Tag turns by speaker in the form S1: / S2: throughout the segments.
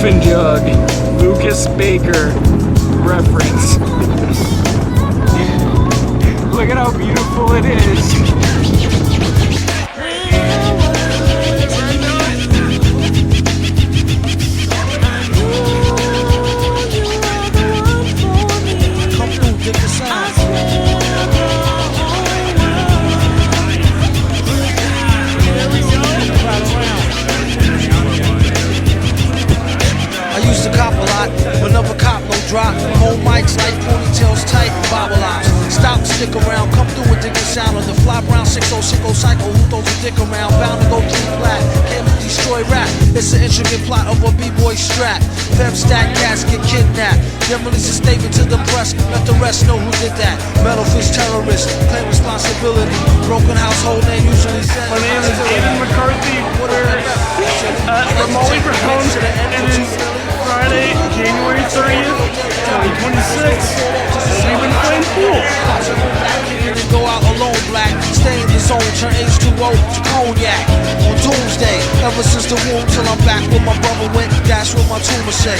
S1: Dolphin Jug, Lucas Baker reference. Look at how beautiful it is.
S2: Whenever cop no drop, hold mics like ponytails tight and bobble eyes. Stop, stick around, come through and dig the sound of the fly brown 6060 cycle. Who throws a dick around? Bound to go three flat. Can't destroy rap. It's an intricate plot of a b-boy strap. Fem stack cats get kidnapped. Then release a statement to the press. Let the rest know who did that. Metal fist terrorist, claim responsibility. Broken household name usually said.
S1: My name is Aiden McCarthy. We're at Ramali Brown. It is Friday, January 30th, 2026. We've been playing pool.
S2: Go out alone, black. Stay in the zone, turn H2O to cognac. On doomsday, ever since the womb till I'm back with my brother went. That's what my tumor say.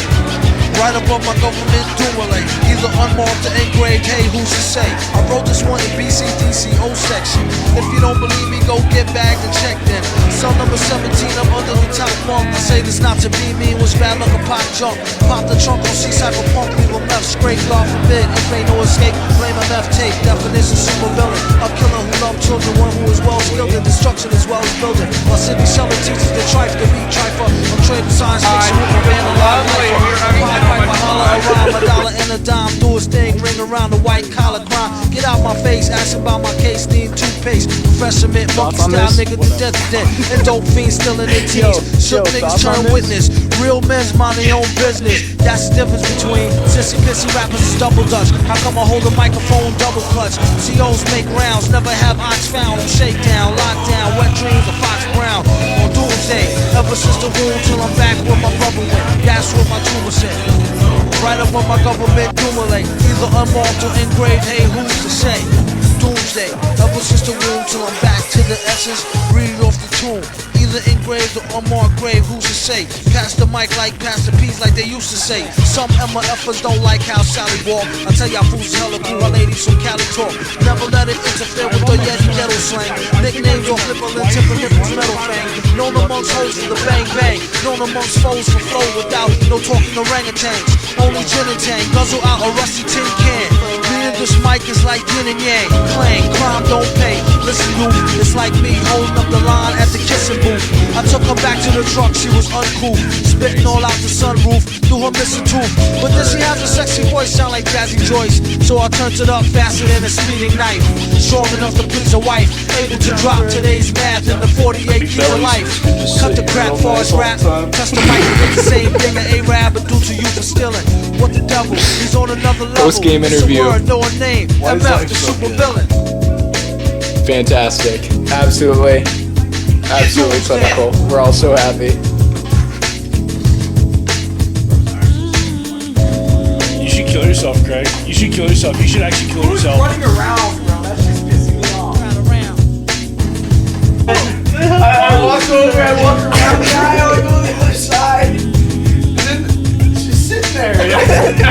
S2: Right above my government doomlay. Either unmarked or engraved, hey, who's to say? I wrote this one in BCDCO section. If you don't believe me, go get bagged and check then. Cell number 17, I'm under the top mark. I say this not to be mean, was bad luck a pop junk. Pop the trunk on C-Cypher punk, leave him left scrape, God forbid. If ain't no escape, blame MF tape. Definition super villain. A killer who loved children, one who is well skilled in destruction as well as building. My city seller teaches the trife to be trifer. I'm trading science fiction with my man alive. A dollar and a dime, do his thing, ring around the white collar crime. Get out my face, ask about my case, need toothpaste. Professor Mint, monkey style, nigga to death to death. And dope fiends still in their teens. Shook niggas turn witness. Real men's mind their own business. That's the difference between sissy pissy rappers is double dutch. How come I hold a microphone double clutch? COs make rounds, never have ox found. On shakedown, lockdown, wet dreams of Fox Brown. On doomsday, ever since the womb till I'm back where my brother went. That's what my tumor said. Right up on my government doomlay. Either unmarked or engraved, hey, who's to say? Doomsday, ever since the womb till I'm back to the essence. Read it off the tomb. Either engraved or unmarked grave, who's to say? Pass the mic like pass the peas like they used to say. Some MFers don't like how Sally walk. I tell y'all fools hella cool, my ladies from Cali talk. Never let it interfere with the Yeti ghetto slang. Nicknames on flipper and tipper nipples metal fang. Known amongst hoes for the bang bang. Known amongst foes for flow without no talking orangutans. Only gin and tang, guzzle out a rusty tin can. Reading this mic is like yin and yang. Clang, crime don't pay. Listen you, it's like me holding up the line at the kissing booth. I took her back to the truck, she was uncool. Spitting all out the sunroof, through her missing tooth. But then she has a sexy voice, sound like Jazzy Joyce. So I turned it up faster than a speeding knife. Strong enough to please a wife. Able to drop today's math in the 48 years of life. Cut the crap for his rap. Touch the mic and get the same thing an A-Rab would do to you for stealing. What the devil, he's on another level.
S1: Post-game interview.
S2: Word, know a name. MF, the super villain.
S1: Fantastic. Absolutely clinical. We're all so happy.
S3: You should kill yourself, Craig. You should kill yourself. You should actually kill yourself.
S4: Running around, bro. That's just pissing me off. I walk over, I walk around the aisle, I go to the other side, and then it's just sitting there. I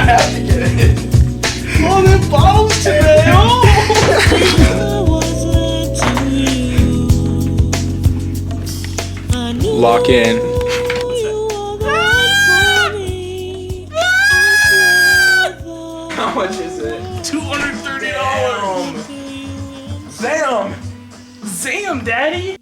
S4: have to get it. Oh, the bottles today. Oh!
S1: Lock in.
S4: How much is it?
S3: $230. Zam, Daddy.